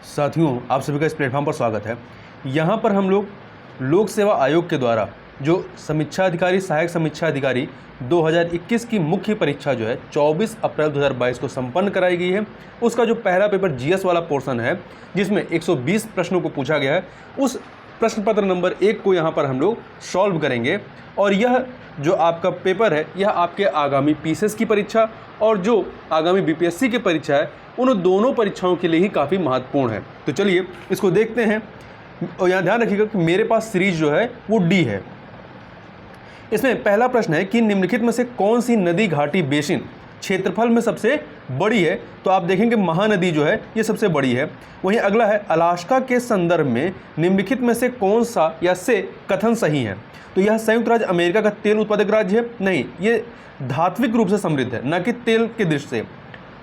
साथियों, आप सभी का इस प्लेटफॉर्म पर स्वागत है। यहाँ पर हम लोग लोक सेवा आयोग के द्वारा जो समीक्षा अधिकारी, सहायक समीक्षा अधिकारी 2021 की मुख्य परीक्षा जो है 24 अप्रैल 2022 को संपन्न कराई गई है, उसका जो पहला पेपर जीएस वाला पोर्शन है जिसमें 120 प्रश्नों को पूछा गया है, उस प्रश्न पत्र नंबर 1 को यहाँ पर हम लोग सॉल्व करेंगे। और यह जो आपका पेपर है यह आपके आगामी पीसीएस की परीक्षा और जो आगामी बीपीएससी की परीक्षा है उन दोनों परीक्षाओं के लिए ही काफ़ी महत्वपूर्ण है। तो चलिए इसको देखते हैं। और यहाँ ध्यान रखिएगा कि मेरे पास सीरीज जो है वो डी है। इसमें पहला प्रश्न है कि निम्नलिखित में से कौन सी नदी घाटी बेसिन क्षेत्रफल में सबसे बड़ी है। तो आप देखेंगे महानदी जो है ये सबसे बड़ी है। वहीं अगला है अलास्का के संदर्भ में निम्नलिखित में से कौन सा या से कथन सही है। तो यह संयुक्त राज्य अमेरिका का तेल उत्पादक राज्य है? नहीं, ये धात्विक रूप से समृद्ध है, न कि तेल के दृष्टि से।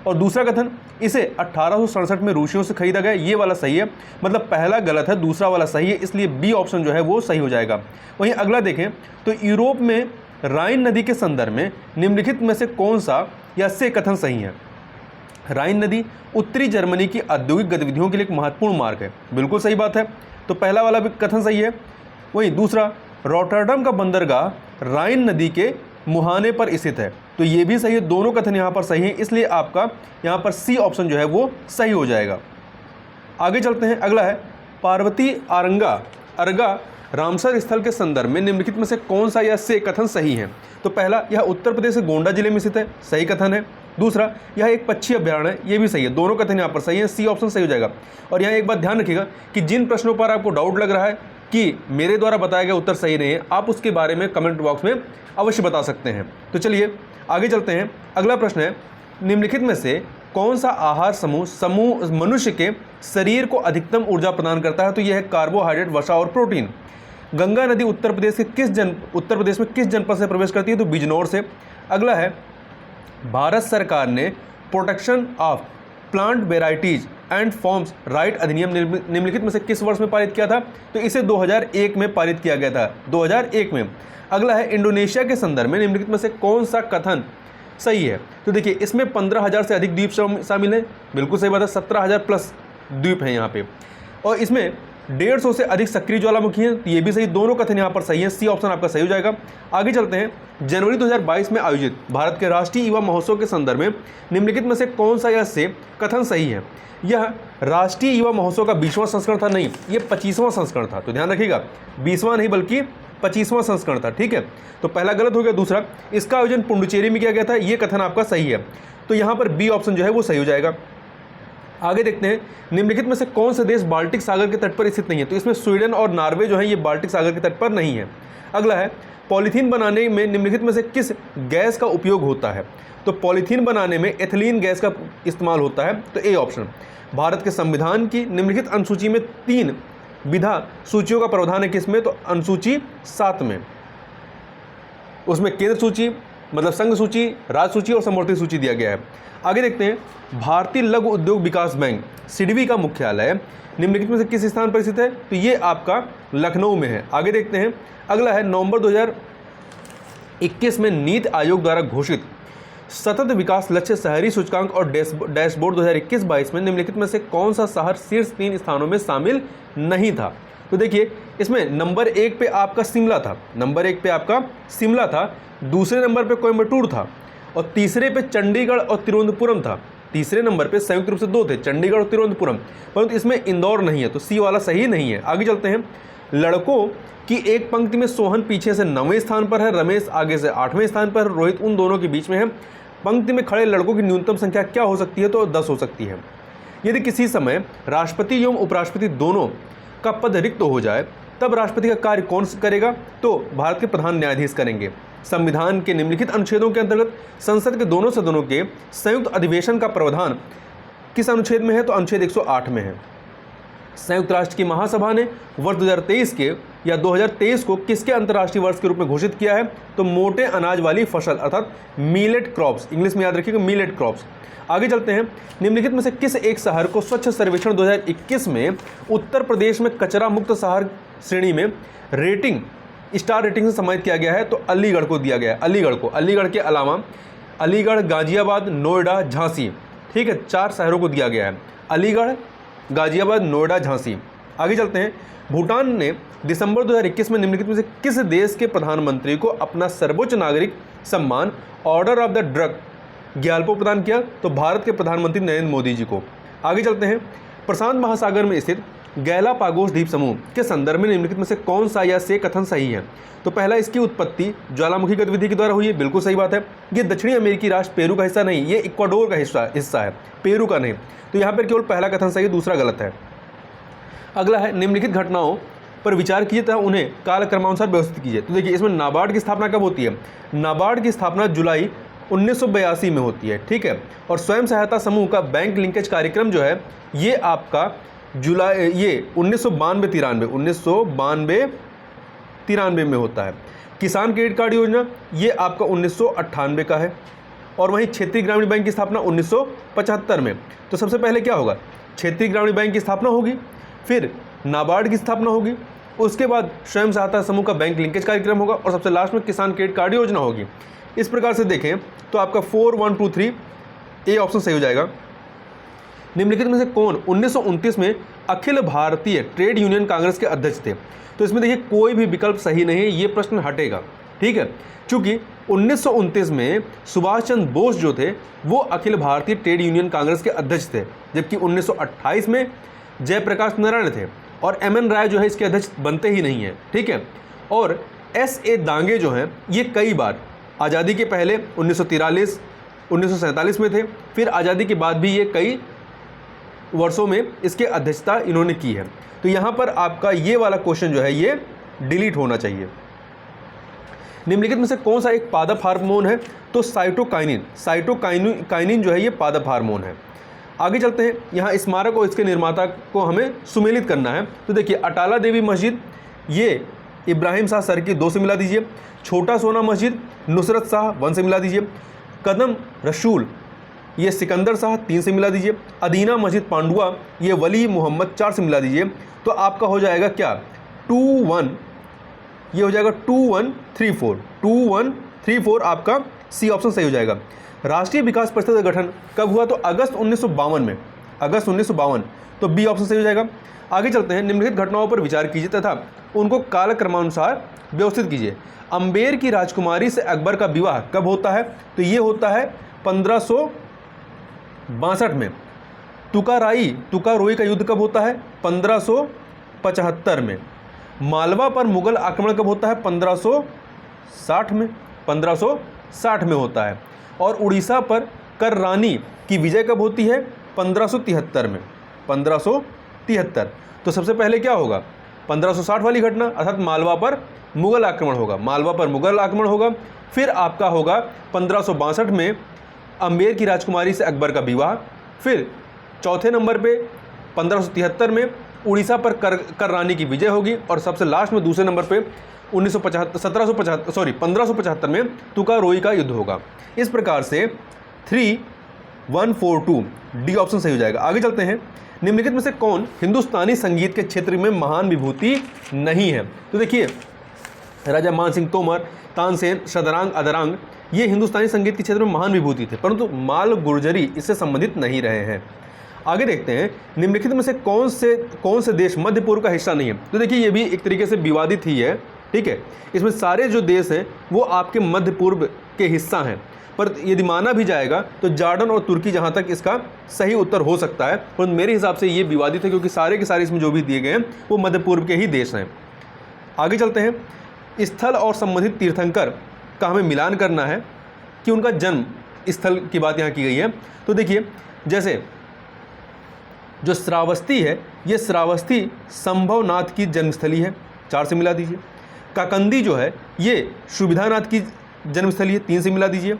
और दूसरा कथन, इसे 1867 में रूसियों से खरीदा गया, ये वाला सही है। मतलब पहला गलत है, दूसरा वाला सही है, इसलिए बी ऑप्शन जो है वो सही हो जाएगा। वहीं अगला देखें तो यूरोप में राइन नदी के संदर्भ में निम्नलिखित में से कौन सा या से कथन सही है। राइन नदी उत्तरी जर्मनी की औद्योगिक गतिविधियों के लिए एक महत्वपूर्ण मार्ग है, बिल्कुल सही बात है। तो पहला वाला भी कथन सही है। वहीं दूसरा, रॉटरडम का बंदरगाह राइन नदी के मुहाने पर स्थित है, तो ये भी सही है। दोनों कथन यहाँ पर सही हैं, इसलिए आपका यहाँ पर सी ऑप्शन जो है वो सही हो जाएगा। आगे चलते हैं। अगला है पार्वती अर्गा रामसर स्थल के संदर्भ में निम्नलिखित में से कौन सा या से कथन सही है। तो पहला, यह उत्तर प्रदेश के गोंडा जिले में स्थित है, सही कथन है। दूसरा, यह एक पक्षी अभ्यारण्य है, ये भी सही है। दोनों कथन यहाँ पर सही है, सी ऑप्शन सही हो जाएगा। और यहाँ एक बात ध्यान रखिएगा कि जिन प्रश्नों पर आपको डाउट लग रहा है कि मेरे द्वारा बताया गया उत्तर सही नहीं है, आप उसके बारे में कमेंट बॉक्स में अवश्य बता सकते हैं। तो चलिए आगे चलते हैं। अगला प्रश्न है, निम्नलिखित में से कौन सा आहार समूह मनुष्य के शरीर को अधिकतम ऊर्जा प्रदान करता है। तो यह है कार्बोहाइड्रेट, वसा और प्रोटीन। गंगा नदी उत्तर प्रदेश में किस जनपद से प्रवेश करती है। तो बिजनौर से। अगला है, भारत सरकार ने protection of plant varieties and forms right अधिनियम निम्नलिखित में से किस वर्ष में पारित किया था। तो इसे 2001 में पारित किया गया था, 2001 में। अगला है, इंडोनेशिया के संदर्भ में निम्नलिखित में से कौन सा कथन सही है। तो देखिए इसमें 15,000 से अधिक द्वीप शामिल हैं, बिल्कुल सही बात है। 17,000 प्लस द्वीप हैं यहाँ पे। और इसमें 150 से अधिक सक्रिय ज्वालामुखी हैं, तो ये भी सही। दोनों कथन यहाँ पर सही है, सी ऑप्शन आपका सही हो जाएगा। आगे चलते हैं। जनवरी 2022 में आयोजित भारत के राष्ट्रीय युवा महोत्सव के संदर्भ में निम्नलिखित में से कौन सा या से कथन सही है। यह राष्ट्रीय युवा महोत्सव का 20वां संस्करण था? नहीं, ये 25वां संस्करण था। तो ध्यान रखिएगा, 20वां नहीं बल्कि 25वां संस्करण था, ठीक है। तो पहला गलत हो गया। दूसरा, इसका आयोजन पुडुचेरी में किया गया था, ये कथन आपका सही है। तो यहाँ पर बी ऑप्शन जो है वो सही हो जाएगा। आगे देखते हैं, निम्नलिखित में से कौन से देश बाल्टिक सागर के तट पर स्थित नहीं है। तो इसमें स्वीडन और नॉर्वे जो है ये बाल्टिक सागर के तट पर नहीं है। अगला है, पॉलीथीन बनाने में निम्नलिखित में से किस गैस का उपयोग होता है। तो पॉलीथीन बनाने में एथिलीन गैस का इस्तेमाल होता है, तो ए ऑप्शन। भारत के संविधान की निम्नलिखित अनुसूची में 3 विधा सूचियों का प्रावधान है, किसमें। तो अनुसूची 7 में। उसमें केंद्र सूची मतलब संघ सूची, राज्य सूची और समवर्ती सूची दिया गया है। आगे देखते हैं, भारतीय लघु उद्योग विकास बैंक सिडबी का मुख्यालय निम्नलिखित में से किस स्थान पर स्थित है। तो ये आपका लखनऊ में है। आगे देखते हैं। अगला है, नवंबर 2021 में नीति आयोग द्वारा घोषित सतत विकास लक्ष्य शहरी सूचकांक और डैशबोर्ड 2021-22 में निम्नलिखित में से कौन सा शहर शीर्ष 3 स्थानों में शामिल नहीं था। तो देखिए इसमें नंबर 1 पे आपका शिमला था, दूसरे नंबर पे कोयम्बटूर था और तीसरे पे चंडीगढ़ और तिरुवनंतपुरम था। तीसरे नंबर पे संयुक्त रूप से 2 थे, चंडीगढ़ और तिरुवनंतपुरम, परंतु इसमें इंदौर नहीं है, तो सी वाला सही नहीं है। आगे चलते हैं। लड़कों की एक पंक्ति में सोहन पीछे से 9वें स्थान पर है, रमेश आगे से 8वें स्थान पर, रोहित उन दोनों के बीच में है। पंक्ति में खड़े लड़कों की न्यूनतम संख्या क्या हो सकती है। तो 10 हो सकती है। यदि किसी समय राष्ट्रपति एवं उपराष्ट्रपति दोनों का पद रिक्त हो जाए तब राष्ट्रपति का कार्य कौन करेगा। तो भारत के प्रधान न्यायाधीश करेंगे। संविधान के निम्नलिखित अनुच्छेदों के अंतर्गत संसद के दोनों सदनों के संयुक्त अधिवेशन का प्रावधान किस अनुच्छेद में है। तो अनुच्छेद 108 में है। संयुक्त राष्ट्र की महासभा ने वर्ष 2023 के या 2023 को किसके अंतर्राष्ट्रीय वर्ष के रूप में घोषित किया है। तो मोटे अनाज वाली फसल अर्थात मिलेट क्रॉप्स, इंग्लिश में याद रखिएगा मिलेट क्रॉप्स। आगे चलते हैं। निम्नलिखित में से किस एक शहर को स्वच्छ सर्वेक्षण 2021 में उत्तर प्रदेश में कचरा मुक्त शहर श्रेणी में स्टार रेटिंग से सम्मानित किया गया है। तो अलीगढ़ को दिया गया है। अलीगढ़ के अलावा अलीगढ़, गाजियाबाद, नोएडा, झांसी, ठीक है, 4 शहरों को दिया गया है। अलीगढ़, गाजियाबाद, नोएडा, झांसी। आगे चलते हैं। भूटान ने दिसंबर 2021 में निम्नलिखित में से किस देश के प्रधानमंत्री को अपना सर्वोच्च नागरिक सम्मान order of the drug Gyalpo प्रदान किया? तो भारत के प्रधानमंत्री नरेंद्र मोदी जी को। आगे चलते हैं। प्रशांत महासागर में स्थित गैलापागोस द्वीप समूह के संदर्भ में निम्नलिखित में से कौन सा या से कथन सही है? तो पहला, इसकी उत्पत्ति ज्वालामुखी गतिविधि के द्वारा हुई है, बिल्कुल सही बात है। ये दक्षिणी अमेरिकी राष्ट्र पेरू का हिस्सा नहीं, ये इक्वाडोर का हिस्सा है, पेरू का नहीं। तो यहाँ पर केवल पहला कथन सही है, दूसरा गलत है। अगला है, निम्नलिखित घटनाओं पर विचार कीजिए तथा उन्हें कालक्रमानुसार व्यवस्थित कीजिए। तो देखिए, इसमें नाबार्ड की स्थापना कब होती है? नाबार्ड की स्थापना जुलाई 1982 में होती है, ठीक है। और स्वयं सहायता समूह का बैंक लिंकेज कार्यक्रम जो है ये आपका जुलाई 1992 में होता है। किसान क्रेडिट कार्ड योजना ये आपका 1998 का है। और वहीं क्षेत्रीय ग्रामीण बैंक की स्थापना 1975 में। तो सबसे पहले क्या होगा? क्षेत्रीय ग्रामीण बैंक की स्थापना होगी, फिर नाबार्ड की स्थापना होगी, उसके बाद स्वयं सहायता समूह का बैंक लिंकेज कार्यक्रम होगा और सबसे लास्ट में किसान क्रेडिट कार्ड योजना होगी। इस प्रकार से देखें तो आपका 4, 1, 2, 3 ए ऑप्शन सही हो जाएगा। निम्नलिखित में से कौन 1929 में अखिल भारतीय ट्रेड यूनियन कांग्रेस के अध्यक्ष थे? तो इसमें देखिए कोई भी विकल्प सही नहीं है, ये प्रश्न हटेगा, ठीक है। चूंकि 1929 में सुभाष चंद्र बोस जो थे वो अखिल भारतीय ट्रेड यूनियन कांग्रेस के अध्यक्ष थे, जबकि 1928 में जयप्रकाश नारायण थे और MN राय जो है इसके अध्यक्ष बनते ही नहीं है, ठीक है। और SA दांगे जो हैं ये कई बार आज़ादी के पहले 1943, 1947 में थे, फिर आज़ादी के बाद भी ये कई वर्षों में इसके अध्यक्षता इन्होंने की है। तो यहाँ पर आपका ये वाला क्वेश्चन जो है ये डिलीट होना चाहिए। निम्नलिखित में से कौन सा एक पादप हार्मोन है? तो साइटोकाइनिन जो है ये पादप हार्मोन है। आगे चलते हैं। यहाँ स्मारक और इसके निर्माता को हमें सुमेलित करना है। तो देखिए, अटाला देवी मस्जिद ये इब्राहिम शाह सरकी 2 से मिला दीजिए। छोटा सोना मस्जिद नुसरत शाह 1 से मिला दीजिए। कदम रसूल ये सिकंदर शाह 3 से मिला दीजिए। अदीना मस्जिद पांडुआ ये वली मोहम्मद 4 से मिला दीजिए। तो आपका हो जाएगा क्या? 2-1, ये हो जाएगा 2-1-3-4, 2-1-3-4 आपका सी ऑप्शन सही हो जाएगा। राष्ट्रीय विकास परिषद का गठन कब हुआ? तो अगस्त 1952 में, अगस्त 1952। तो बी ऑप्शन सही हो जाएगा। आगे चलते हैं। निम्नलिखित घटनाओं पर विचार कीजिए तथा उनको कालक्रमानुसार व्यवस्थित कीजिए। अम्बेर की राजकुमारी से अकबर का विवाह कब होता है? तो ये होता है 1562 में। तुकारोई का युद्ध कब होता है? 1575 में। मालवा पर मुगल आक्रमण कब होता है? 1560 में, 1560 में होता है। और उड़ीसा पर कर्रानी की विजय कब होती है? 1573 में, 1573। तो सबसे पहले क्या होगा? 1560 वाली घटना अर्थात मालवा पर मुगल आक्रमण होगा, मालवा पर मुगल आक्रमण होगा। फिर आपका होगा 1562 में अम्बेर की राजकुमारी से अकबर का विवाह। फिर चौथे नंबर पे 1573 में उड़ीसा पर कर्रानी की विजय होगी। और सबसे लास्ट में दूसरे नंबर पे 1575 में तुकारोई का युद्ध होगा। इस प्रकार से 3-1-4-2 डी ऑप्शन सही हो जाएगा। आगे चलते हैं। निम्नलिखित में से कौन हिंदुस्तानी संगीत के क्षेत्र में महान विभूति नहीं है? तो देखिए, राजा मान सिंह तोमर, तानसेन, सदरांग, अदरांग ये हिंदुस्तानी संगीत के क्षेत्र में महान विभूति थे, परंतु माल गुर्जरी इससे संबंधित नहीं रहे हैं। आगे देखते हैं। निम्नलिखित में से कौन से देश मध्य पूर्व का हिस्सा नहीं है? तो देखिए, ये भी एक तरीके से विवादित ही है, ठीक है। इसमें सारे जो देश हैं वो आपके मध्य पूर्व के हिस्सा हैं, पर यदि माना भी जाएगा तो जॉर्डन और तुर्की जहाँ तक इसका सही उत्तर हो सकता है, पर मेरे हिसाब से ये विवादित है क्योंकि सारे के सारे इसमें जो भी दिए गए हैं वो मध्य पूर्व के ही देश हैं। आगे चलते हैं। स्थल और संबंधित तीर्थंकर का हमें मिलान करना है कि उनका जन्म स्थल की बात यहाँ की गई है। तो देखिए, जैसे जो श्रावस्ती है ये श्रावस्ती संभवनाथ की जन्मस्थली है, 4 से मिला दीजिए। काकंदी जो है ये सुविधानाथ की जन्मस्थली है, 3 से मिला दीजिए।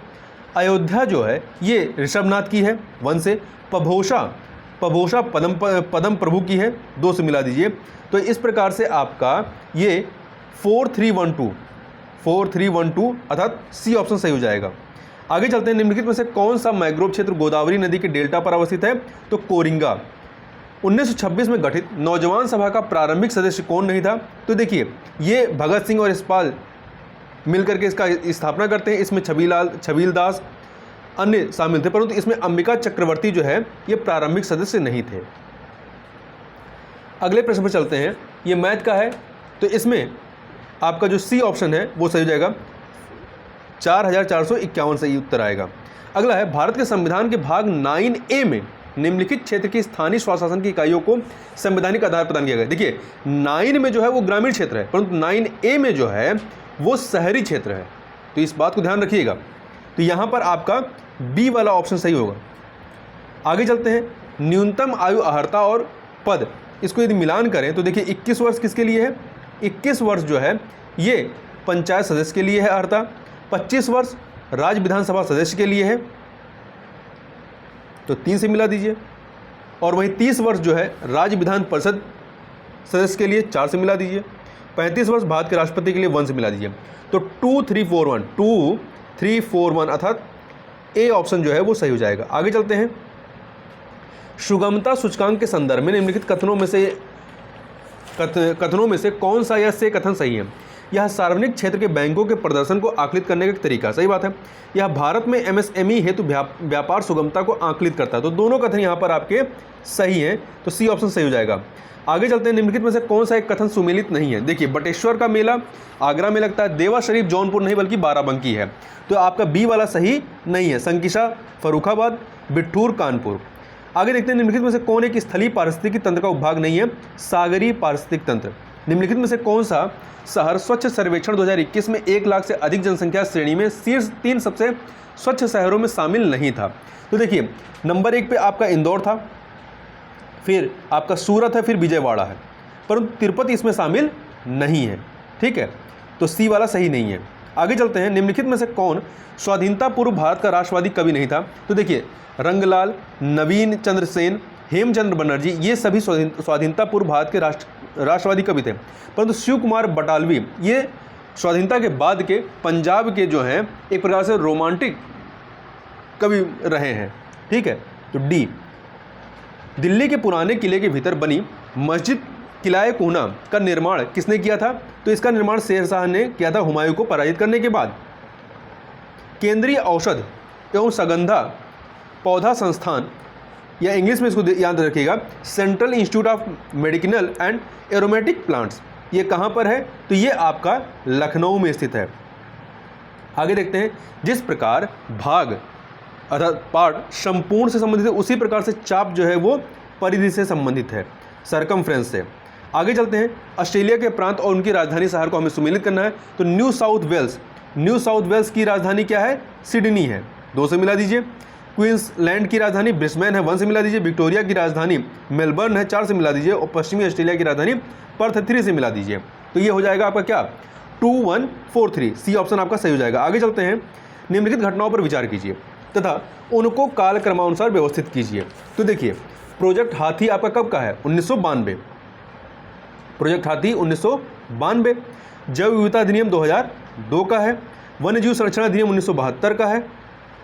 अयोध्या जो है ये ऋषभनाथ की है, 1 से। पभोषा पदम प्रभु की है, 2 से मिला दीजिए। तो इस प्रकार से आपका ये 4-3-1-2 अर्थात सी ऑप्शन सही हो जाएगा। आगे चलते हैं। निम्नलिखित में से कौन सा मैंग्रोव क्षेत्र गोदावरी नदी के डेल्टा पर अवस्थित है? तो कोरिंगा। 1926 में गठित नौजवान सभा का प्रारंभिक सदस्य कौन नहीं था? तो देखिए, ये भगत सिंह और यशपाल मिलकर के इसका स्थापना करते हैं। इसमें छबील दास अन्य शामिल थे, परंतु इसमें अंबिका चक्रवर्ती जो है ये प्रारंभिक सदस्य नहीं थे। अगले प्रश्न पर चलते हैं, ये मैथ का है, तो इसमें आपका जो सी ऑप्शन है वो सही हो जाएगा, 4451 सही उत्तर आएगा। अगला है, भारत के संविधान के भाग 9A में निम्नलिखित क्षेत्र की स्थानीय स्वशासन की इकाइयों को संवैधानिक आधार प्रदान किया गया। देखिए 9 में जो है वो ग्रामीण क्षेत्र है, परंतु 9A में जो है वो शहरी क्षेत्र है, तो इस बात को ध्यान रखिएगा। तो यहाँ पर आपका बी वाला ऑप्शन सही होगा। आगे चलते हैं, न्यूनतम आयु अर्हता और पद, इसको यदि मिलान करें तो देखिए 21 वर्ष किसके लिए है, 21 वर्ष जो है ये पंचायत सदस्य के लिए है अर्हता, 25 वर्ष राज्य विधानसभा सदस्य के लिए है, तो 3 से मिला दीजिए, और वहीं 30 वर्ष जो है राज्य विधान परिषद सदस्य के लिए 4 से मिला दीजिए, 35 वर्ष भारत के राष्ट्रपति के लिए 1 से मिला दीजिए। तो 2341 अर्थात ए ऑप्शन जो है वो सही हो जाएगा। आगे चलते हैं, सुगमता सूचकांक के संदर्भ में निम्नलिखित कथनों में से कौन सा या से कथन सही है। यह सार्वजनिक क्षेत्र के बैंकों के प्रदर्शन को आकलित करने का एक तरीका, सही बात है। यह भारत में एमएसएमई हेतु व्यापार सुगमता को आकलित करता है, तो दोनों कथन यहाँ पर आपके सही हैं, तो सी ऑप्शन सही हो जाएगा। आगे चलते हैं, निम्नलिखित में से कौन सा एक कथन सुमेलित नहीं है। देखिए बटेश्वर का मेला आगरा में लगता है, देवा शरीफ जौनपुर नहीं बल्कि बाराबंकी है, तो आपका बी वाला सही नहीं है। संकिसा फर्रुखाबाद, बिट्ठूर कानपुर। आगे देखते हैं, निम्नलिखित में से कौन एक स्थलीय पारिस्थितिकी तंत्र का उपभाग नहीं है। सागरीय पारिस्थितिक तंत्र। निम्नलिखित में से कौन सा शहर स्वच्छ सर्वेक्षण 2021 में 1 लाख से अधिक जनसंख्या श्रेणी में शीर्ष 3 सबसे स्वच्छ शहरों में शामिल नहीं था। तो देखिए नंबर 1 पे आपका इंदौर था, फिर आपका सूरत है, फिर विजयवाड़ा है, परंतु तिरुपति इसमें शामिल नहीं है, ठीक है, तो सी वाला सही नहीं है। आगे चलते हैं, निम्नलिखित में से कौन स्वाधीनता पूर्व भारत का राष्ट्रवादी कवि नहीं था। तो देखिए रंगलाल, नवीन चंद्र सेन, हेमचंद्र बनर्जी, ये सभी स्वाधीनता पूर्व भारत के राष्ट्रवादी कवि थे, परंतु शिव कुमार बटालवी ये स्वाधीनता के बाद के पंजाब के जो हैं एक प्रकार से रोमांटिक कवि रहे हैं, ठीक है। तो डी, दिल्ली के पुराने किले के भीतर बनी मस्जिद किला कोहना का निर्माण किसने किया था। तो इसका निर्माण शेर शाह ने किया था हुमायूं को पराजित करने के बाद। केंद्रीय औषध एवं सुगंधा पौधा संस्थान, या इंग्लिश में इसको याद रखिएगा, central institute of medicinal and aromatic plants, ये कहाँ पर है। तो ये आपका लखनऊ में स्थित है। आगे देखते हैं, जिस प्रकार भाग अर्थात पार्ट संपूर्ण से संबंधित है, उसी प्रकार से चाप जो है वो परिधि से संबंधित है, सरकमफ्रेंस से। आगे चलते हैं, ऑस्ट्रेलिया के प्रांत और उनकी राजधानी शहर को हमें सुमेलित करना है। तो न्यू साउथ वेल्स की राजधानी क्या है, सिडनी है, 2 से मिला दीजिए। क्वींसलैंड की राजधानी ब्रिस्बेन है, 1 से मिला दीजिए। विक्टोरिया की राजधानी मेलबर्न है, 4 से मिला दीजिए। और पश्चिमी ऑस्ट्रेलिया की राजधानी पर्थ है, 3 से मिला दीजिए। तो ये हो जाएगा आपका क्या, 2143, सी ऑप्शन आपका सही हो जाएगा। आगे चलते हैं, निम्नलिखित घटनाओं पर विचार कीजिए तथा उनको कालक्रमानुसार व्यवस्थित कीजिए। तो देखिए प्रोजेक्ट हाथी आपका कब का है, 1992, प्रोजेक्ट हाथी 1992। जैव विविधता अधिनियम 2002 का है। वन्य जीव संरक्षण अधिनियम 1972 का है।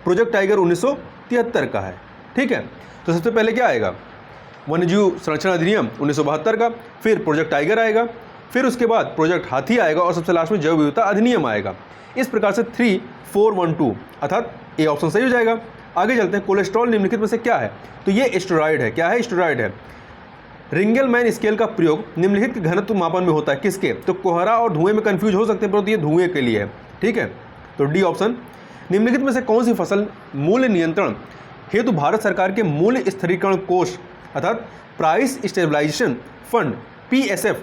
प्रोजेक्ट टाइगर 1973 का है, ठीक है। तो सबसे पहले क्या आएगा, वन्य जीव संरक्षण अधिनियम 1972 का, फिर प्रोजेक्ट टाइगर आएगा, फिर उसके बाद प्रोजेक्ट हाथी आएगा, और सबसे लास्ट में जैव विविधता अधिनियम आएगा। इस प्रकार से 3412 अर्थात ए ऑप्शन सही हो जाएगा। आगे चलते हैं, कोलेस्ट्रॉल निम्नलिखित में से क्या है। तो ये स्टेरॉइड है, क्या है, स्टेरॉइड है। रिंगलमैन स्केल का प्रयोग निम्नलिखित के घनत्व मापन में होता है, किसके। तो कोहरा और धुएं में कंफ्यूज हो सकते हैं, परंतु ये धुएं के लिए है, ठीक है। तो डी ऑप्शन। निम्नलिखित में से कौन सी फसल मूल्य नियंत्रण हेतु भारत सरकार के मूल्य स्थिरीकरण कोष अर्थात प्राइस स्टेबलाइजेशन फंड PSF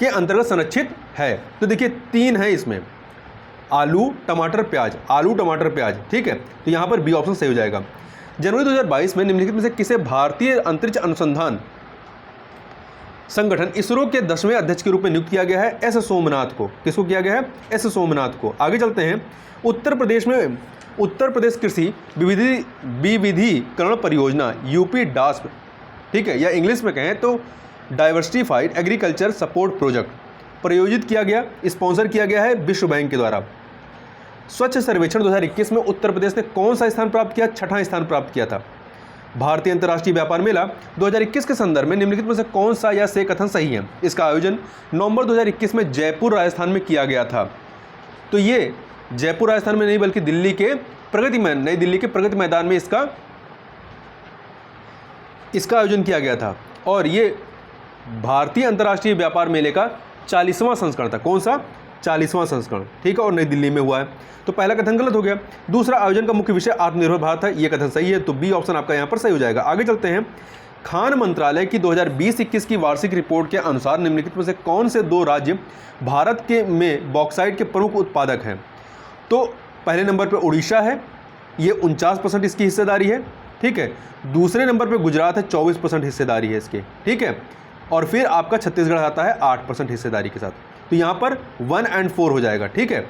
के अंतर्गत संरक्षित है। तो देखिए 3 है इसमें, आलू टमाटर प्याज, ठीक है। तो यहाँ पर बी ऑप्शन सही हो जाएगा। जनवरी 2022 में निम्नलिखित में से किसे भारतीय अंतरिक्ष अनुसंधान संगठन इसरो के 10वें अध्यक्ष के रूप में नियुक्त किया गया है। एस सोमनाथ को, किसको किया गया है, एस सोमनाथ को। आगे चलते हैं, उत्तर प्रदेश कृषि विविधीकरण परियोजना यूपी डास्प, ठीक है, या इंग्लिश में कहें तो डाइवर्सिफाइड एग्रीकल्चर सपोर्ट प्रोजेक्ट प्रयोजित किया गया, स्पॉन्सर किया गया है विश्व बैंक के द्वारा। स्वच्छ सर्वेक्षण 2021 में उत्तर प्रदेश ने कौन सा स्थान प्राप्त किया, 6वां स्थान प्राप्त किया था। भारतीय अंतर्राष्ट्रीय व्यापार मेला 2021 के संदर्भ में निम्नलिखित में से कौन सा या से कथन सही है। इसका आयोजन नवंबर 2021 में जयपुर राजस्थान में किया गया था। तो ये जयपुर राजस्थान में नहीं बल्कि नई दिल्ली के प्रगति मैदान में इसका आयोजन किया गया था। और ये भारतीय अंतर्राष्ट्रीय व्यापार मेले का 40वां संस्करण था। कौन सा? 40वां संस्करण, ठीक है, और नई दिल्ली में हुआ है। तो पहला कथन गलत हो गया। दूसरा, आयोजन का मुख्य विषय आत्मनिर्भर भारत है, ये कथन सही है, तो बी ऑप्शन आपका यहाँ पर सही हो जाएगा। आगे चलते हैं। खान मंत्रालय की 2020-21 की वार्षिक रिपोर्ट के अनुसार निम्नलिखित में से कौन से 2 राज्य भारत के में बॉक्साइट के प्रमुख उत्पादक हैं? तो पहले नंबर पर उड़ीसा है, ये 49% इसकी हिस्सेदारी है, ठीक है। दूसरे नंबर पर गुजरात है, 24% हिस्सेदारी है इसके, ठीक है। और फिर आपका छत्तीसगढ़ आता है 8% हिस्सेदारी के साथ। तो यहाँ पर 1 और 4 हो जाएगा, ठीक है,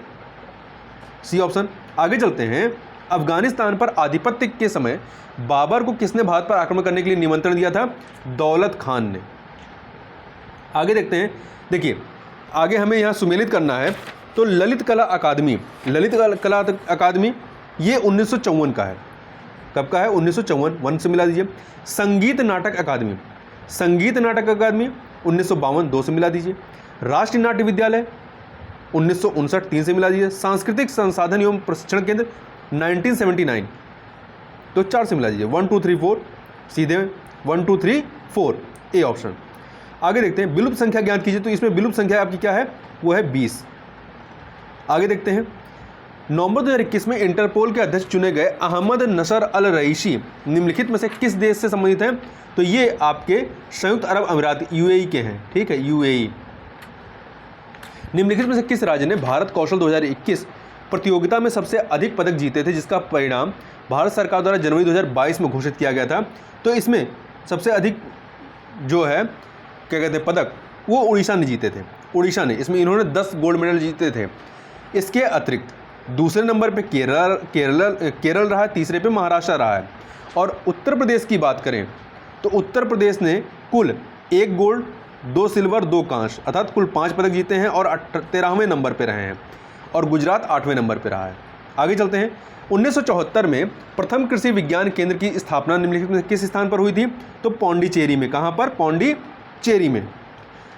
सी ऑप्शन। आगे चलते हैं। अफगानिस्तान पर आधिपत्य के समय बाबर को किसने भारत पर आक्रमण करने के लिए निमंत्रण दिया था? दौलत खान ने। आगे देखते हैं। देखिए, आगे हमें यहाँ सुमेलित करना है। तो ललित कला अकादमी ये 1954 का है। कब का है? 1954, 1 से मिला दीजिए। संगीत नाटक अकादमी 1952, 2 से मिला दीजिए। राष्ट्रीय नाट्य विद्यालय 1959, 3 से मिला दीजिए। सांस्कृतिक संसाधन एवं प्रशिक्षण केंद्र 1979, तो 4 से मिला दीजिए। 1 2 3 4, सीधे 1 2 3 4, ए ऑप्शन। आगे देखते हैं। विलुप्त संख्या ज्ञात कीजिए। तो इसमें विलुप्त संख्या आपकी क्या है? वो है 20। आगे देखते हैं। नवंबर 2021 में इंटरपोल के अध्यक्ष चुने गए अहमद नसर अल रईसी निम्नलिखित में से किस देश से संबंधित हैं? तो ये आपके संयुक्त अरब अमीरात यूएई के हैं, ठीक है, यूएई। निम्नलिखित में से किस राज्य ने भारत कौशल 2021 प्रतियोगिता में सबसे अधिक पदक जीते थे, जिसका परिणाम भारत सरकार द्वारा जनवरी 2022 में घोषित किया गया था? तो इसमें सबसे अधिक जो है क्या कहते हैं पदक, वो उड़ीसा ने जीते थे। उड़ीसा ने, इसमें इन्होंने 10 गोल्ड मेडल जीते थे। इसके अतिरिक्त दूसरे नंबर पे केरल रहा है, तीसरे पे महाराष्ट्र रहा है। और उत्तर प्रदेश की बात करें तो उत्तर प्रदेश ने कुल 1 गोल्ड, 2 सिल्वर, 2 कांस्य, अर्थात कुल 5 पदक जीते हैं और 13वें नंबर पे रहे हैं। और गुजरात 8वें नंबर पे रहा है। आगे चलते हैं। 1974 में प्रथम कृषि विज्ञान केंद्र की स्थापना निम्नलिखित में किस स्थान पर हुई थी? तो पौंडीचेरी में। कहाँ पर? पौंडीचेरी में।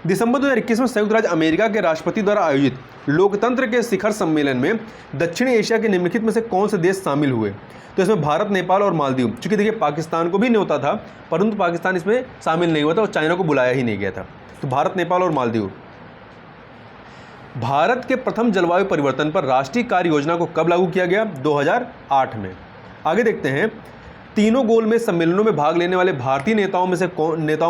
दिसंबर 2021 में संयुक्त राज्य अमेरिका के राष्ट्रपति द्वारा आयोजित लोकतंत्र के शिखर सम्मेलन में दक्षिण एशिया के निम्नलिखित में से कौन से देश शामिल हुए? तो इसमें भारत, नेपाल और मालदीव। चूंकि देखिए पाकिस्तान को भी न्योता था, परंतु पाकिस्तान इसमें शामिल नहीं हुआ था और चाइना को बुलाया ही नहीं गया था। तो भारत, नेपाल और मालदीव। भारत के प्रथम जलवायु परिवर्तन पर राष्ट्रीय कार्य योजना को कब लागू किया गया? 2008 में। आगे देखते हैं। तीनों गोलमेज सम्मेलनों में भाग लेने वाले भारतीय नेताओं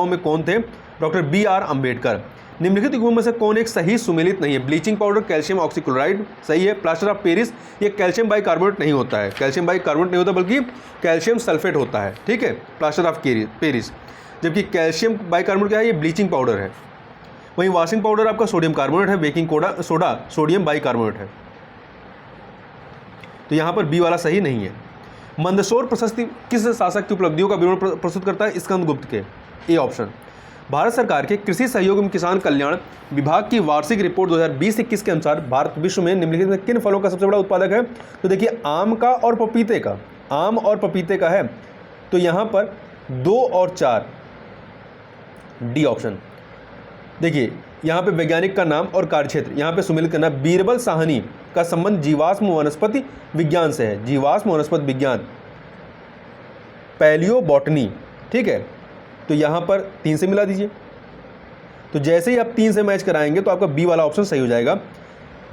में कौन थे? Doctor BR Ambedkar. निम्नलिखित युग्मों में से कौन एक सही सुमेलित नहीं है? ब्लीचिंग पाउडर कैल्शियम ऑक्सीक्लोराइड सही है। प्लास्टर ऑफ पेरिस ये कैल्शियम बाइकार्बोनेट नहीं होता है, कैल्शियम बाइकार्बोनेट नहीं होता बल्कि कैल्शियम सल्फेट होता है, ठीक है, प्लास्टर ऑफ पेरिस। जबकि कैल्शियम बाइकार्बोनेट क्या है? ये ब्लीचिंग पाउडर है। वहीं वॉशिंग पाउडर आपका सोडियम कार्बोनेट है, बेकिंग सोडा सोडियम बाइकार्बोनेट है। तो यहाँ पर बी वाला सही नहीं है। मंदसौर प्रशस्ति किस शासक की उपलब्धियों का विवरण प्रस्तुत करता है? स्कंदगुप्त के, ए ऑप्शन। भारत सरकार के कृषि सहयोग एवं किसान कल्याण विभाग की वार्षिक रिपोर्ट 2020-21 के अनुसार भारत विश्व में निम्नलिखित में किन फलों का सबसे बड़ा उत्पादक है? तो देखिए आम का और पपीते का, आम और पपीते का है। तो यहाँ पर 2 और 4, डी ऑप्शन। देखिए यहाँ पे वैज्ञानिक का नाम और कार्यक्षेत्र यहाँ पे सुमेलित करना। बीरबल साहनी का संबंध जीवाश्म वनस्पति विज्ञान से है, जीवाश्म वनस्पति विज्ञान, पैलियोबॉटनी, ठीक है। तो यहाँ पर 3 से मिला दीजिए। तो जैसे ही आप 3 से मैच कराएंगे तो आपका बी वाला ऑप्शन सही हो जाएगा।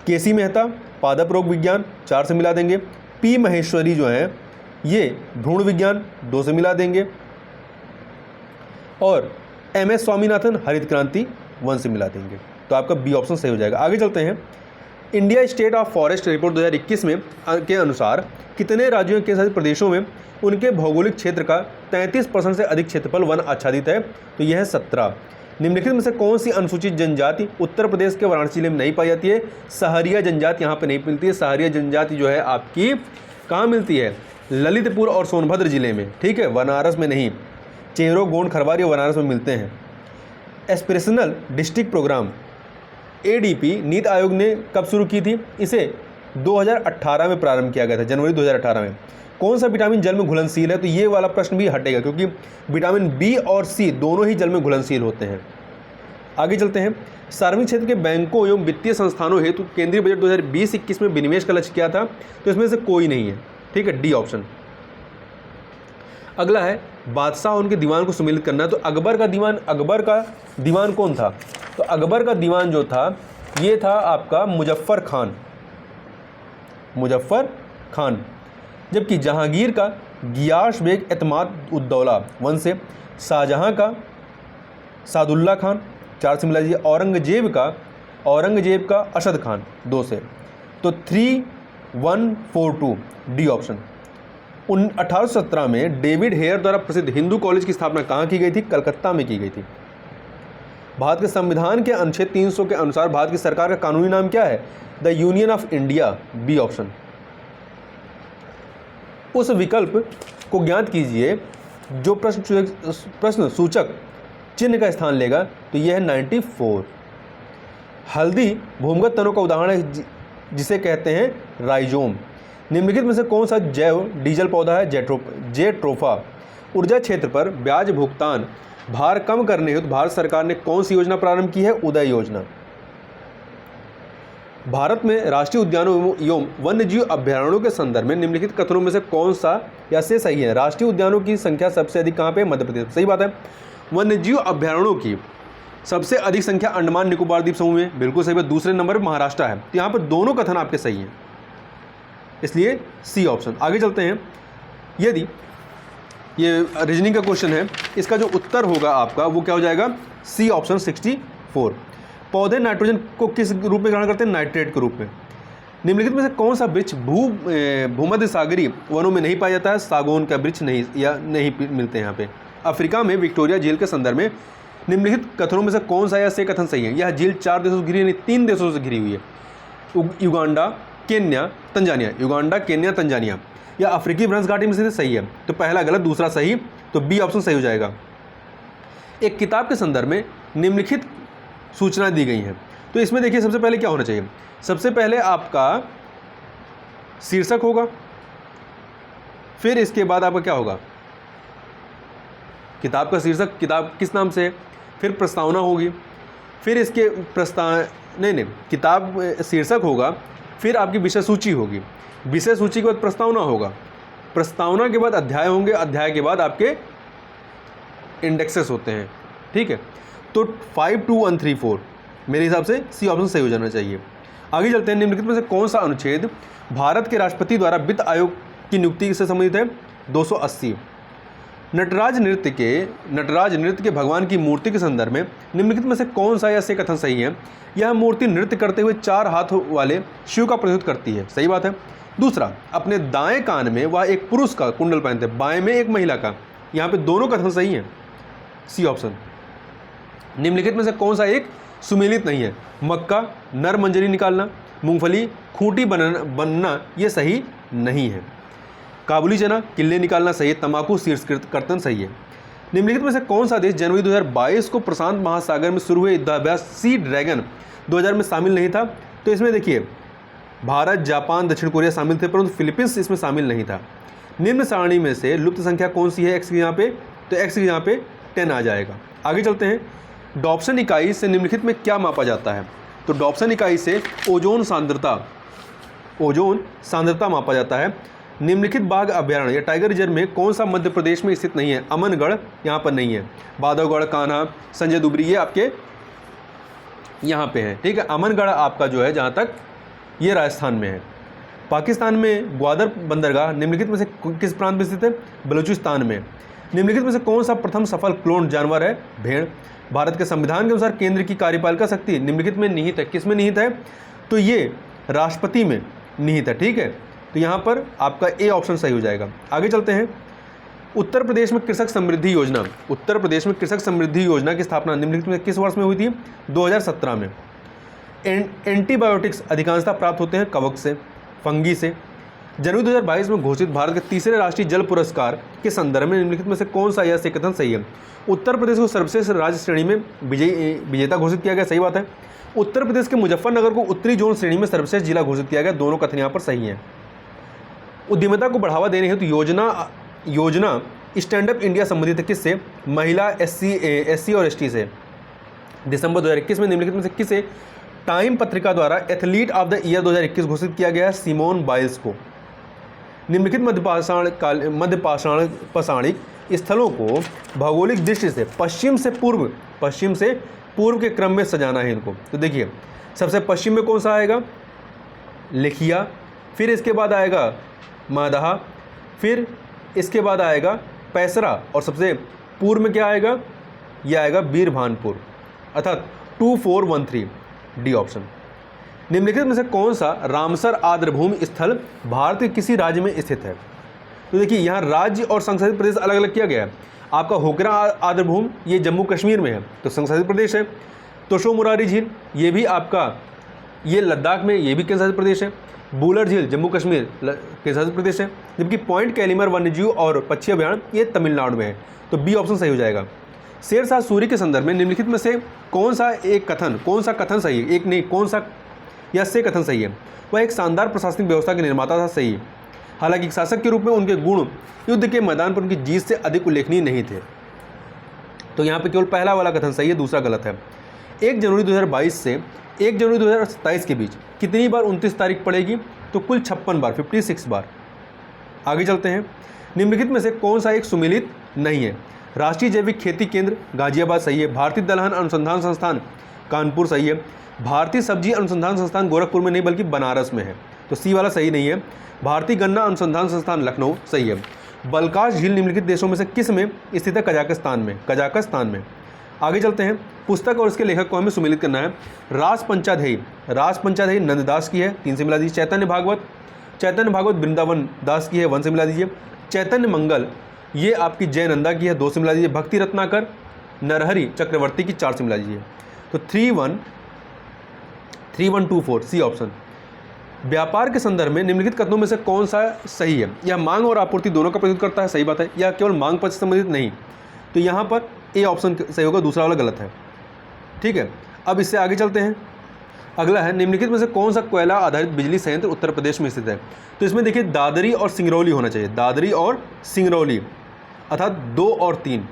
केसी मेहता पादप रोग विज्ञान 4 से मिला देंगे। पी महेश्वरी जो है ये भ्रूण विज्ञान 2 से मिला देंगे। और MS स्वामीनाथन हरित क्रांति 1 से मिला देंगे। तो आपका बी ऑप्शन सही हो जाएगा। आगे चलते हैं। India state of forest report 2021 में के अनुसार कितने राज्यों के साथ प्रदेशों में उनके भौगोलिक क्षेत्र का 33% से अधिक क्षेत्रफल वन आच्छादित है? तो यह है 17। निम्नलिखित में से कौन सी अनुसूचित जनजाति उत्तर प्रदेश के वाराणसी जिले में नहीं पाई जाती है? सहरिया जनजाति यहाँ पे नहीं मिलती है। सहरिया जनजाति जो है आपकी कहाँ मिलती है? ललितपुर और सोनभद्र जिले में, ठीक है, बनारस में नहीं। चेहरो, गोंड, खरवार ये बनारस में मिलते हैं। Aspirational district programme ADP NITI Aayog ने कब शुरू की थी? इसे 2018 में प्रारंभ किया गया था, जनवरी 2018 में। कौन सा विटामिन जल में घुलनशील है? तो ये वाला प्रश्न भी हटेगा क्योंकि विटामिन B और C दोनों ही जल में घुलनशील होते हैं। आगे चलते हैं। सार्वजनिक क्षेत्र के बैंकों एवं वित्तीय संस्थानों हेतु केंद्रीय बजट 2020-21 में विनिवेश का लक्ष्य क्या था? तो इसमें से कोई नहीं है, ठीक है, डी ऑप्शन। अगला है बादशाह उनके दीवान को सम्मिलित करना। तो अकबर का दीवान कौन था? तो अकबर का दीवान जो था ये था आपका मुजफ्फर खान, जबकि जहांगीर का गियास बेग एतमाद उद्दौला वंश से, शाहजहां का सादुल्ला खान 4 से मिला दीजिए, औरंगजेब का अशद खान 2 से। तो 3142 डी ऑप्शन। 1817 में डेविड हेयर द्वारा प्रसिद्ध हिंदू कॉलेज की स्थापना कहाँ की गई थी? कलकत्ता में की गई थी। भारत के संविधान के अनुच्छेद 300 के अनुसार भारत की सरकार का कानूनी नाम क्या है? The union of India, B option. उस विकल्प को ज्ञात कीजिए जो प्रश्न सूचक चिन्ह का स्थान लेगा। तो यह है 94। हल्दी भूमिगत तनों का उदाहरण है जिसे कहते हैं राइजोम। निम्नलिखित में से कौन सा जैव डीजल पौधा है? जेट्रोफा। ऊर्जा क्षेत्र पर ब्याज भुगतान भार कम करने हेतु भारत सरकार ने कौन सी योजना प्रारंभ की है? उदय योजना। भारत में राष्ट्रीय उद्यानों एवं वन्यजीव अभ्यारण्यों के संदर्भ में निम्नलिखित कथनों में से कौन सा या से सही है? राष्ट्रीय उद्यानों की संख्या सबसे अधिक कहाँ पे? मध्य प्रदेश। सही बात है। वन्यजीव अभ्यारण्यों की सबसे अधिक संख्या अंडमान निकोबार द्वीप समूह में, बिल्कुल सही बात। दूसरे नंबर पर महाराष्ट्र है। तो यहाँ पर दोनों कथन आपके सही हैं, इसलिए सी ऑप्शन। आगे चलते हैं। यदि ये रीजनिंग का क्वेश्चन है, इसका जो उत्तर होगा आपका वो क्या हो जाएगा? C option 64। पौधे नाइट्रोजन को किस रूप में ग्रहण करते हैं? नाइट्रेट के रूप में। निम्नलिखित में से कौन सा वृक्ष भूमध्य सागरीय वनों में नहीं पाया जाता है? सागौन का वृक्ष नहीं मिलते हैं यहाँ पे। अफ्रीका में विक्टोरिया झील के संदर्भ में निम्नलिखित कथनों में से कौन सा या से कथन सही है? यह झील 4 देशों से घिरी यानी 3 देशों से घिरी हुई है। युगांडा, केन्या, तंजानिया या अफ्रीकी भ्रंश घाटी में से सही है। तो पहला गलत, दूसरा सही, तो बी ऑप्शन सही हो जाएगा। एक किताब के संदर्भ में निम्नलिखित सूचना दी गई हैं। तो इसमें देखिए सबसे पहले क्या होना चाहिए? सबसे पहले आपका शीर्षक होगा, फिर इसके बाद आपका क्या होगा? किताब का शीर्षक, किताब किस नाम से है, फिर प्रस्तावना होगी, फिर इसके किताब शीर्षक होगा, फिर आपकी विषय सूची होगी, विषय सूची के बाद प्रस्तावना होगा, प्रस्तावना के बाद अध्याय होंगे, अध्याय के बाद आपके इंडेक्सेस होते हैं। ठीक है, तो 5, 2, 1, 3, 4 मेरे हिसाब से सी ऑप्शन सही हो जाना चाहिए। आगे चलते हैं। निम्नलिखित में से कौन सा अनुच्छेद भारत के राष्ट्रपति द्वारा वित्त आयोग की नियुक्ति से संबंधित है? 280। नटराज नृत्य के भगवान की मूर्ति के संदर्भ में निम्नलिखित में से कौन सा या से कथन सही है? यह मूर्ति नृत्य करते हुए 4 हाथ वाले शिव का प्रतिनिधित्व करती है। सही बात है। दूसरा, अपने दाएं कान में वह एक पुरुष का कुंडल पहनते हैं, बाएं में एक महिला का। यहाँ पे दोनों कथन सही हैं, सी ऑप्शन। निम्नलिखित में से कौन सा एक सुमेलित नहीं है? मक्का नर मंजरी निकालना, मूंगफली खूंटी बनना ये सही नहीं है। काबुली चना किले निकालना सही है, तंबाकू शीर्ष कर्तन सही है। निम्नलिखित में से कौन सा देश जनवरी 2022 को प्रशांत महासागर में शुरू हुए युद्धाभ्यास सी ड्रैगन 2000 में शामिल नहीं था? तो इसमें देखिए भारत, जापान, दक्षिण कोरिया शामिल थे, परंतु फिलीपींस इसमें शामिल नहीं था। निम्न सारणी में से लुप्त संख्या कौन सी है एक्स की यहाँ पे? तो एक्स की यहाँ पे 10 आ जाएगा। आगे चलते हैं। डॉप्सन इकाई से निम्नलिखित में क्या मापा जाता है? तो डॉप्सन इकाई से ओजोन सांद्रता मापा जाता है। निम्नलिखित बाघ अभ्यारण्य या टाइगर रिजर्व में कौन सा मध्य प्रदेश में स्थित नहीं है? अमनगढ़ यहाँ पर नहीं है, बांधवगढ़, कान्हा, संजय दुबरी ये आपके यहाँ पे है। ठीक है, अमनगढ़ आपका जो है जहाँ तक ये राजस्थान में है। पाकिस्तान में ग्वादर बंदरगाह निम्नलिखित में से किस प्रांत में स्थित है? बलूचिस्तान में। निम्नलिखित में से कौन सा प्रथम सफल क्लोन जानवर है? भेड़। भारत के संविधान के अनुसार केंद्र की कार्यपालिका शक्ति निम्नलिखित में निहित है। किस में निहित है? तो ये राष्ट्रपति में निहित है। ठीक है, तो यहाँ पर आपका ए ऑप्शन सही हो जाएगा। आगे चलते हैं। उत्तर प्रदेश में कृषक समृद्धि योजना की स्थापना निम्नलिखित में किस वर्ष में हुई थी? 2017 में। एंटीबायोटिक्स अधिकांशतः प्राप्त होते हैं कवक से, फंगी से। जनवरी 2022 में घोषित भारत के तीसरे राष्ट्रीय जल पुरस्कार के संदर्भ में निम्नलिखित में से कौन सा यह कथन सही है? उत्तर प्रदेश को सर्वश्रेष्ठ राज्य श्रेणी में विजेता घोषित किया गया। सही बात है। उत्तर प्रदेश के मुजफ्फरनगर को उत्तरी जोन श्रेणी में सर्वश्रेष्ठ जिला घोषित किया गया। दोनों कथन यहाँ पर सही हैं। उद्यमिता को बढ़ावा देने हेतु योजना स्टैंड अप इंडिया संबंधित है किससे? महिला, एससी और एसटी से। दिसंबर 2021 में निम्नलिखित में से किसे टाइम पत्रिका द्वारा एथलीट ऑफ द ईयर 2021 घोषित किया गया है? सिमोन बाइल्स को। निम्नलिखित मध्यपाषाणिक स्थलों को भौगोलिक दृष्टि से पश्चिम से पूर्व के क्रम में सजाना है इनको। तो देखिए सबसे पश्चिम में कौन सा आएगा, लिखिया, फिर इसके बाद आएगा मादहा, फिर इसके बाद आएगा पैसरा, और सबसे पूर्व में क्या आएगा, यह आएगा बीरभानपुर, अर्थात 2413 डी ऑप्शन। निम्नलिखित में से कौन सा रामसर आर्द्रभूमि स्थल भारत के किसी राज्य में स्थित है। तो देखिए यहाँ राज्य और संसदीय प्रदेश अलग अलग किया गया है। आपका होकरा आर्द्रभूमि ये जम्मू कश्मीर में है तो संसदीय प्रदेश है। तोशो मुरारी झील ये भी आपका ये लद्दाख में, ये भी केंद्र शासित प्रदेश है। बूलर झील जम्मू कश्मीर केंद्र शासित प्रदेश है। जबकि पॉइंट कैलीमर वन्यजीव और पक्षी अभ्यारण्य ये तमिलनाडु में है। तो बी ऑप्शन सही हो जाएगा। शेरशाह सूरी के संदर्भ में निम्नलिखित में से कौन सा कथन सही है, एक नहीं कौन सा या से कथन सही है। वह एक शानदार प्रशासनिक व्यवस्था के निर्माता था, सही। हालांकि एक शासक के रूप में उनके गुण युद्ध के मैदान पर उनकी जीत से अधिक उल्लेखनीय नहीं थे। तो यहाँ पे केवल पहला वाला कथन सही है, दूसरा गलत है। 1 जनवरी 2022 से 1 जनवरी 2027 के बीच कितनी बार 29 तारीख पड़ेगी, तो कुल 56 बार, 56 बार। आगे चलते हैं। निम्नलिखित में से कौन सा एक सुमेलित नहीं है। राष्ट्रीय जैविक खेती केंद्र गाजियाबाद सही है। भारतीय दलहन अनुसंधान संस्थान कानपुर सही है। भारतीय सब्जी अनुसंधान संस्थान गोरखपुर में नहीं बल्कि बनारस में है, तो सी वाला सही नहीं है। भारतीय गन्ना अनुसंधान संस्थान लखनऊ सही है। बलकाश झील निम्नलिखित देशों में से किस में स्थित है, कजाकिस्तान में। आगे चलते हैं। पुस्तक और इसके लेखक को हमें सुमेलित करना है। रास पंचाध्यायी नंददास की है, 3 से मिला दीजिए। चैतन्य भागवत वृंदावन दास की है, 1 से मिला दीजिए। चैतन्य मंगल ये आपकी जयनंदा की है, 2 से मिला दीजिए। भक्ति रत्नाकर नरहरि चक्रवर्ती की, 4 से मिला दीजिए। तो 3124 सी ऑप्शन। व्यापार के संदर्भ में निम्नलिखित कथनों में से कौन सा सही है। यह मांग और आपूर्ति दोनों का प्रतिनिधित्व करता है, सही बात है। यह केवल मांग पक्ष से संबंधित नहीं, तो यहाँ पर ए ऑप्शन सही होगा, दूसरा वाला गलत है। ठीक है, अब इससे आगे चलते हैं। अगला है निम्नलिखित में से कौन सा कोयला आधारित बिजली संयंत्र उत्तर प्रदेश में स्थित है। तो इसमें देखिए दादरी और सिंगरौली होना चाहिए, दादरी और सिंगरौली, अर्थात 2 और 3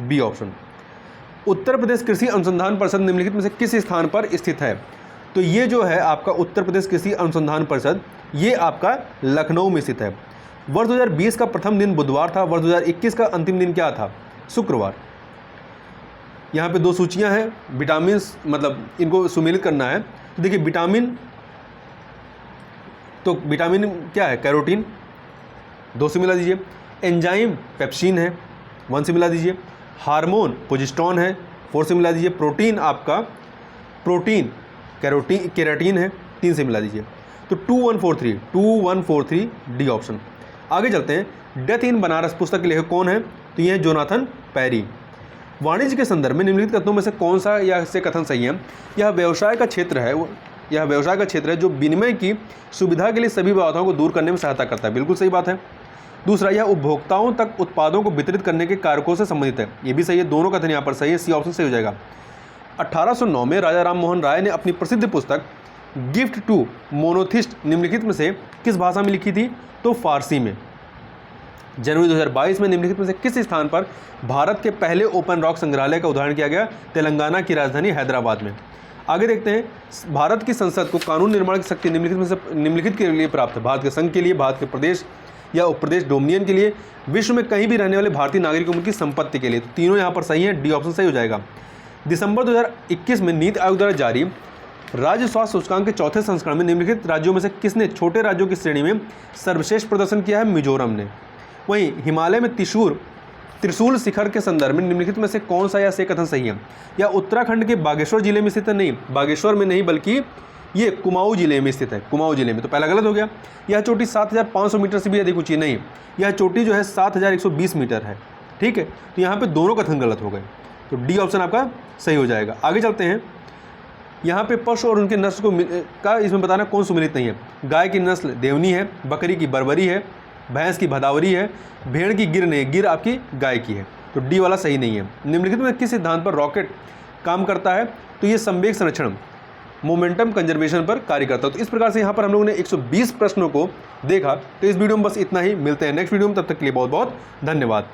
बी ऑप्शन। उत्तर प्रदेश कृषि अनुसंधान परिषद निम्नलिखित में से किस स्थान पर स्थित है। तो ये जो है आपका उत्तर प्रदेश कृषि अनुसंधान परिषद ये आपका लखनऊ में स्थित है। वर्ष 2020 का प्रथम दिन बुधवार था, वर्ष 2021 का अंतिम दिन क्या था, शुक्रवार। यहाँ पे 2 सूचियाँ हैं, विटामिन मतलब इनको सुमेलित करना है। तो देखिए विटामिन क्या है, कैरोटीन, 2 से मिला दीजिए। एंजाइम पेप्सिन है, 1 से मिला दीजिए। हार्मोन प्रोजेस्टेरोन है, 4 से मिला दीजिए। प्रोटीन आपका केराटिन है, 3 से मिला दीजिए। तो 2143 डी ऑप्शन। आगे चलते हैं। डेथ इन बनारस पुस्तक के लेखक कौन है, तो ये है जोनाथन पैरी। वाणिज्य के संदर्भ में निम्नलिखित कथनों में से कौन सा या से कथन सही है। यह व्यवसाय का क्षेत्र है जो विनिमय की सुविधा के लिए सभी बाधाओं को दूर करने में सहायता करता है, बिल्कुल सही बात है। दूसरा, यह उपभोक्ताओं तक उत्पादों को वितरित करने के कारकों से संबंधित है, ये भी सही है। दोनों कथन यहाँ पर सही है, सी ऑप्शन सही हो जाएगा। 1809 में राजा राम मोहन राय ने अपनी प्रसिद्ध पुस्तक गिफ्ट टू मोनोथिस्ट निम्नलिखित में से किस भाषा में लिखी थी, तो फारसी में। जनवरी 2022 में निम्नलिखित में से किस स्थान पर भारत के पहले ओपन रॉक संग्रहालय का उदाहरण किया गया, तेलंगाना की राजधानी हैदराबाद में। आगे देखते हैं। भारत की संसद को कानून निर्माण की शक्ति निम्नलिखित के लिए प्राप्त है। भारत के संघ के लिए, भारत के प्रदेश या उपप्रदेश डोमिनियन के लिए, विश्व में कहीं भी रहने वाले भारतीय नागरिकों की संपत्ति के लिए। तो तीनों यहाँ पर सही हैं, डी ऑप्शन सही हो जाएगा। दिसंबर 2021 में नीति आयोग द्वारा जारी राज्य स्वास्थ्य सूचकांक के 4थे संस्करण में निम्नलिखित राज्यों में से किसने छोटे राज्यों की श्रेणी में सर्वश्रेष्ठ प्रदर्शन किया है, मिजोरम ने। वहीं हिमालय में त्रिशूल शिखर के संदर्भ में निम्नलिखित में से कौन सा या से कथन सही है। या उत्तराखंड के बागेश्वर जिले में स्थित है, नहीं बागेश्वर में नहीं बल्कि ये कुमाऊं जिले में स्थित है, कुमाऊं जिले में। तो पहला गलत हो गया। यह चोटी 7500 मीटर से भी अधिक ऊंची नहीं, यह चोटी जो है 7120 मीटर है। ठीक है, तो यहाँ पे दोनों कथन गलत हो गए, तो डी ऑप्शन आपका सही हो जाएगा। आगे चलते हैं। यहाँ पे पशु और उनके नस्ल का इसमें बताना कौन सुमेलित नहीं है। गाय की नस्ल देवनी है, बकरी की बरबरी है, भैंस की भदावरी है, भेड़ की गिर नहीं, गिर आपकी गाय की है। तो डी वाला सही नहीं है। निम्नलिखित में किस सिद्धांत पर रॉकेट काम करता है, तो ये संवेग संरक्षण मोमेंटम कंजर्वेशन पर कार्य करता है। तो इस प्रकार से यहाँ पर हम लोगों ने 120 प्रश्नों को देखा। तो इस वीडियो में बस इतना ही, मिलते हैं नेक्स्ट वीडियो में, तब तक के लिए बहुत बहुत धन्यवाद।